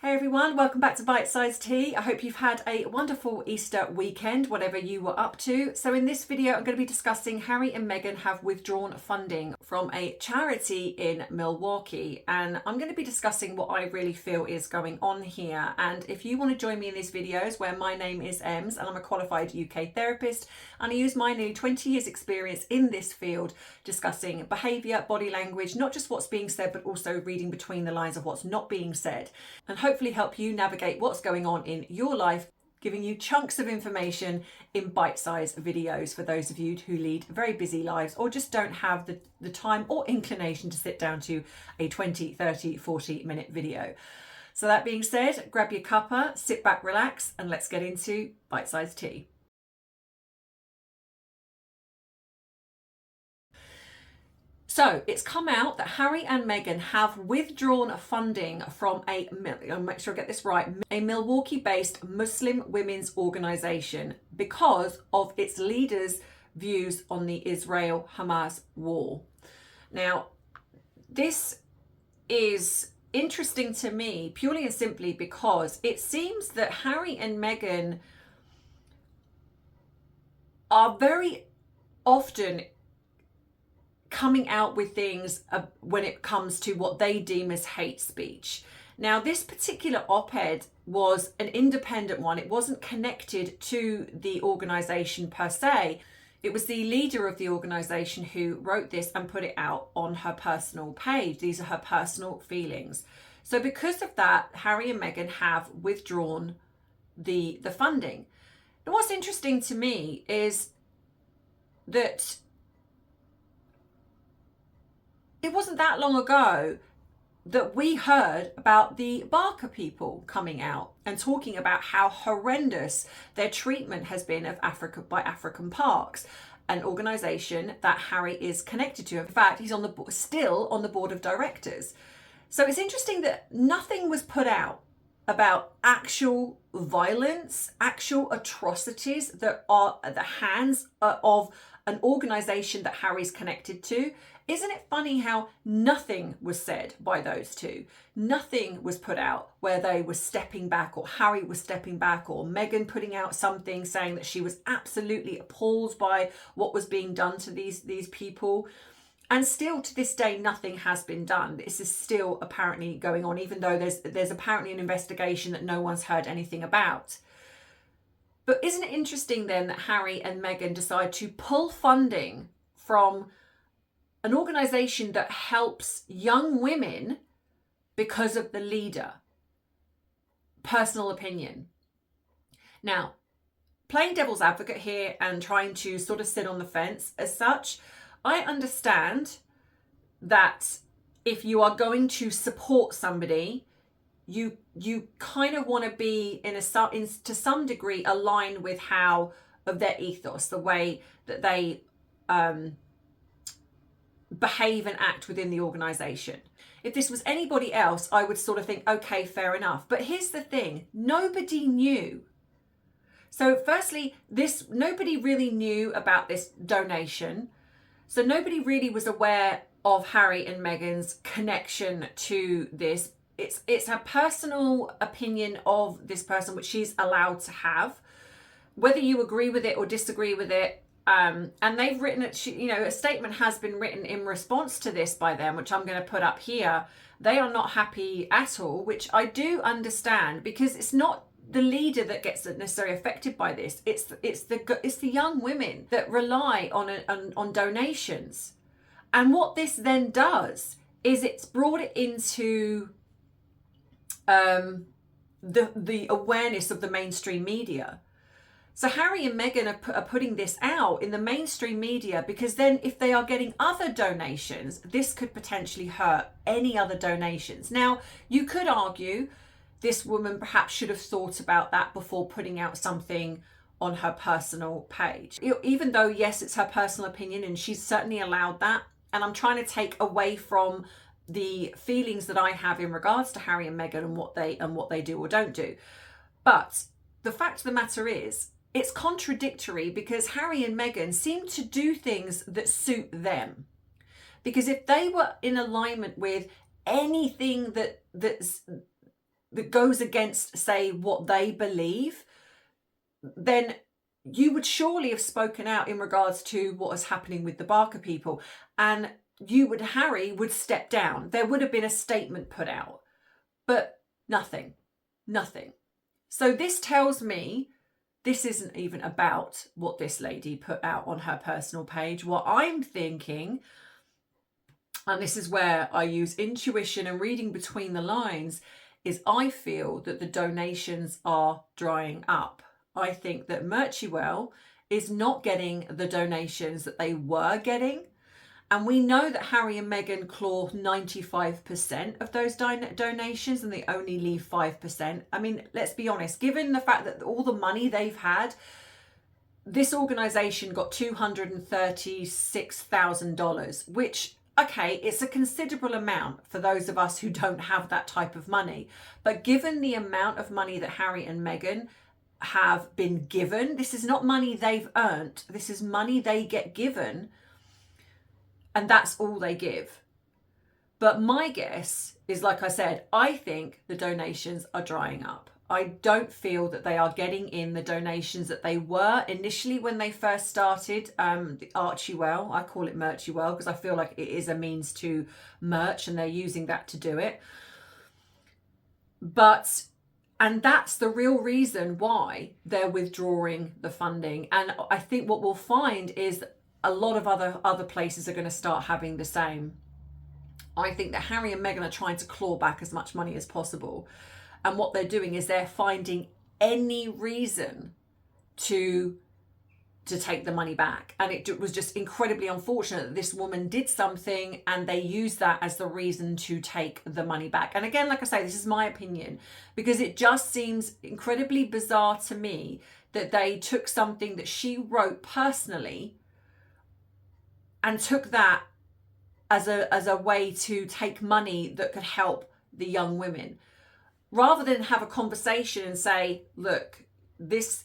Hey everyone, welcome back to Bitesize Tea. I hope you've had a wonderful Easter weekend, whatever you were up to. So in this video, I'm going to be discussing Harry and Meghan have withdrawn funding from a charity in Milwaukee. And I'm going to be discussing what I really feel is going on here. And if you want to join me in these videos where my name is Ems and I'm a qualified UK therapist, and I use my nearly 20 years experience in this field discussing behaviour, body language, not just what's being said, but also reading between the lines of what's not being said. And hopefully help you navigate what's going on in your life, giving you chunks of information in bite-sized videos for those of you who lead very busy lives or just don't have the time or inclination to sit down to a 20, 30, 40-minute video. So that being said, grab your cuppa, sit back, relax, and let's get into bite-sized tea. So it's come out that Harry and Meghan have withdrawn funding from I'll make sure I get this right, a Milwaukee-based Muslim women's organisation because of its leaders' views on the Israel-Hamas war. Now, this is interesting to me purely and simply because it seems that Harry and Meghan are very often coming out with things when it comes to what they deem as hate speech. Now, this particular op-ed was an independent one. It wasn't connected to the organisation per se. It was the leader of the organisation who wrote this and put it out on her personal page. These are her personal feelings. So because of that, Harry and Meghan have withdrawn the funding. Now, what's interesting to me is that it wasn't that long ago that we heard about the Barker people coming out and talking about how horrendous their treatment has been of Africa by African Parks, an organisation that Harry is connected to. In fact, he's still on the board of directors. So it's interesting that nothing was put out about actual violence, actual atrocities that are at the hands of an organisation that Harry's connected to. Isn't it funny how nothing was said by those two? Nothing was put out where they were stepping back, or Harry was stepping back, or Meghan putting out something saying that she was absolutely appalled by what was being done to these people. And still to this day, nothing has been done. This is still apparently going on, even though there's apparently an investigation that no one's heard anything about. But isn't it interesting then that Harry and Meghan decide to pull funding from an organisation that helps young women because of the leader? Personal opinion. Now, playing devil's advocate here and trying to sort of sit on the fence as such, I understand that if you are going to support somebody, you kind of want to be to some degree aligned with how of their ethos, the way that they behave and act within the organisation. If this was anybody else, I would sort of think, okay, fair enough. But here's the thing, nobody knew. So firstly, nobody really knew about this donation. So nobody really was aware of Harry and Meghan's connection to this. It's a personal opinion of this person, which she's allowed to have, whether you agree with it or disagree with it. And they've written it, a statement has been written in response to this by them, which I'm going to put up here. They are not happy at all, which I do understand, because it's not the leader that gets necessarily affected by this. It's the young women that rely on donations. And what this then does is it's brought it into the awareness of the mainstream media. So Harry and Meghan are putting this out in the mainstream media, because then if they are getting other donations, this could potentially hurt any other donations. Now, you could argue this woman perhaps should have thought about that before putting out something on her personal page. Even though, yes, it's her personal opinion and she's certainly allowed that. And I'm trying to take away from the feelings that I have in regards to Harry and Meghan and what they do or don't do. But the fact of the matter is, it's contradictory, because Harry and Meghan seem to do things that suit them. Because if they were in alignment with anything that's that goes against, say, what they believe, then you would surely have spoken out in regards to what is happening with the Barker people, and Harry would step down. There would have been a statement put out, but nothing. So this tells me this isn't even about what this lady put out on her personal page. What I'm thinking, and this is where I use intuition and reading between the lines, is I feel that the donations are drying up. I think that Murchywell is not getting the donations that they were getting. And we know that Harry and Meghan claw 95% of those donations, and they only leave 5%. I mean, let's be honest, given the fact that all the money they've had, this organisation got $236,000, which, okay, it's a considerable amount for those of us who don't have that type of money. But given the amount of money that Harry and Meghan have been given, this is not money they've earned, this is money they get given, and that's all they give. But my guess is, like I said, I think the donations are drying up. I don't feel that they are getting in the donations that they were initially when they first started the Archywell. I call it Murchywell because I feel like it is a means to merch, and they're using that to do it. And that's the real reason why they're withdrawing the funding. And I think what we'll find is a lot of other places are going to start having the same. I think that Harry and Meghan are trying to claw back as much money as possible. And what they're doing is they're finding any reason to take the money back. And it was just incredibly unfortunate that this woman did something and they used that as the reason to take the money back. And again, like I say, this is my opinion, because it just seems incredibly bizarre to me that they took something that she wrote personally and took that as a way to take money that could help the young women, rather than have a conversation and say, look, this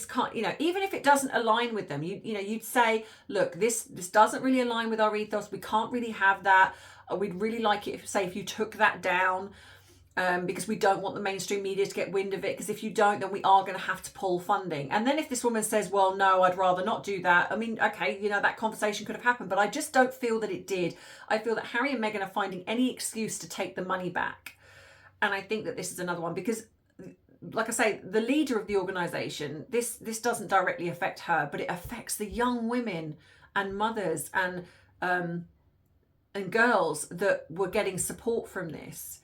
can't, even if it doesn't align with them, you'd say, look, this doesn't really align with our ethos. We can't really have that. We'd really like it if you took that down, because we don't want the mainstream media to get wind of it, because if you don't, then we are going to have to pull funding. And then if this woman says, well, no, I'd rather not do that, I mean, okay, that conversation could have happened, but I just don't feel that it did. I feel that Harry and Meghan are finding any excuse to take the money back. And I think that this is another one, because like I say, the leader of the organisation, this doesn't directly affect her, but it affects the young women and mothers and girls that were getting support from this.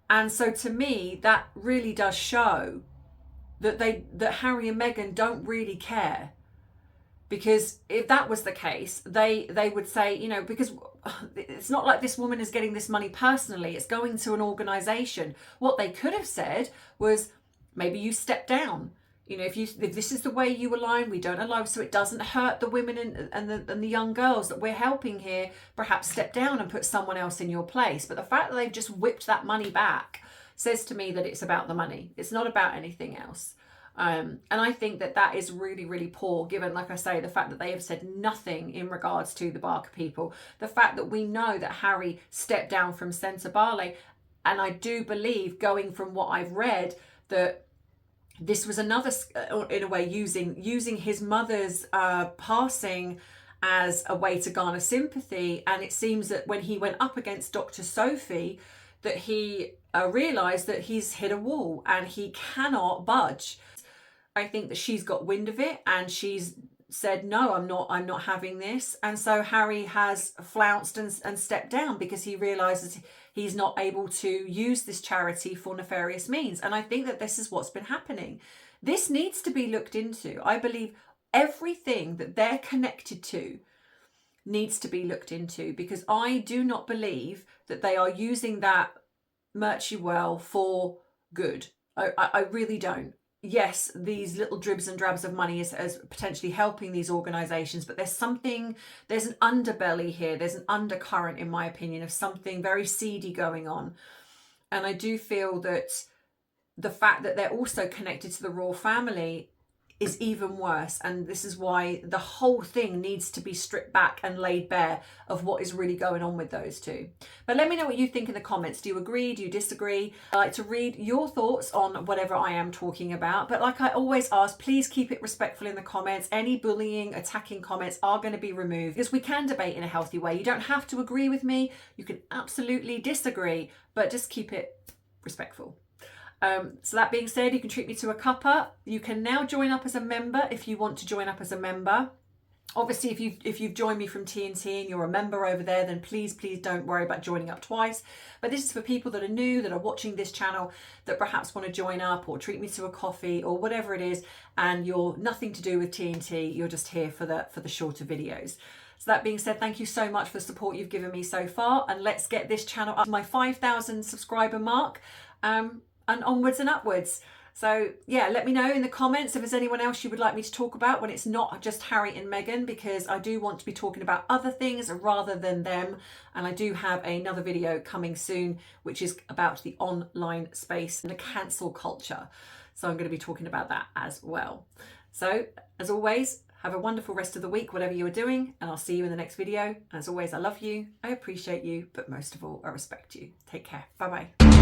And so to me, that really does show that Harry and Meghan don't really care. Because if that was the case, they would say, because it's not like this woman is getting this money personally, it's going to an organisation. What they could have said was, maybe you step down. If this is the way you align, we don't allow, so it doesn't hurt the women and the young girls that we're helping here, perhaps step down and put someone else in your place. But the fact that they've just whipped that money back says to me that it's about the money. It's not about anything else. And I think that is really, really poor, given, like I say, the fact that they have said nothing in regards to the Barker people. The fact that we know that Harry stepped down from Centre Barley. And I do believe, going from what I've read, that this was another, in a way, using his mother's passing as a way to garner sympathy. And it seems that when he went up against Dr. Sophie, that he realised that he's hit a wall and he cannot budge. I think that she's got wind of it and she's said, no, I'm not having this. And so Harry has flounced and stepped down because he realises he's not able to use this charity for nefarious means. And I think that this is what's been happening. This needs to be looked into. I believe everything that they're connected to needs to be looked into, because I do not believe that they are using that Murchywell for good. I really don't. Yes, these little dribs and drabs of money is potentially helping these organisations, but there's an underbelly here, there's an undercurrent, in my opinion, of something very seedy going on. And I do feel that the fact that they're also connected to the royal family is even worse. And this is why the whole thing needs to be stripped back and laid bare of what is really going on with those two. But let me know what you think in the comments. Do you agree? Do you disagree? I like to read your thoughts on whatever I am talking about. But like I always ask, please keep it respectful in the comments. Any bullying, attacking comments are going to be removed, because we can debate in a healthy way. You don't have to agree with me. You can absolutely disagree, but just keep it respectful. So that being said, you can treat me to a cuppa. You can now join up as a member if you want to join up as a member. Obviously, if you've joined me from TNT and you're a member over there, then please don't worry about joining up twice. But this is for people that are new, that are watching this channel, that perhaps want to join up or treat me to a coffee or whatever it is, and you're nothing to do with TNT. You're just here for the shorter videos. So that being said, thank you so much for the support you've given me so far, and let's get this channel up to my 5,000 subscriber mark, and onwards and upwards. So yeah, let me know in the comments if there's anyone else you would like me to talk about when it's not just Harry and Meghan, because I do want to be talking about other things rather than them. And I do have another video coming soon, which is about the online space and the cancel culture. So I'm going to be talking about that as well. So as always, have a wonderful rest of the week, whatever you are doing, and I'll see you in the next video. And as always, I love you, I appreciate you, but most of all, I respect you. Take care. Bye-bye.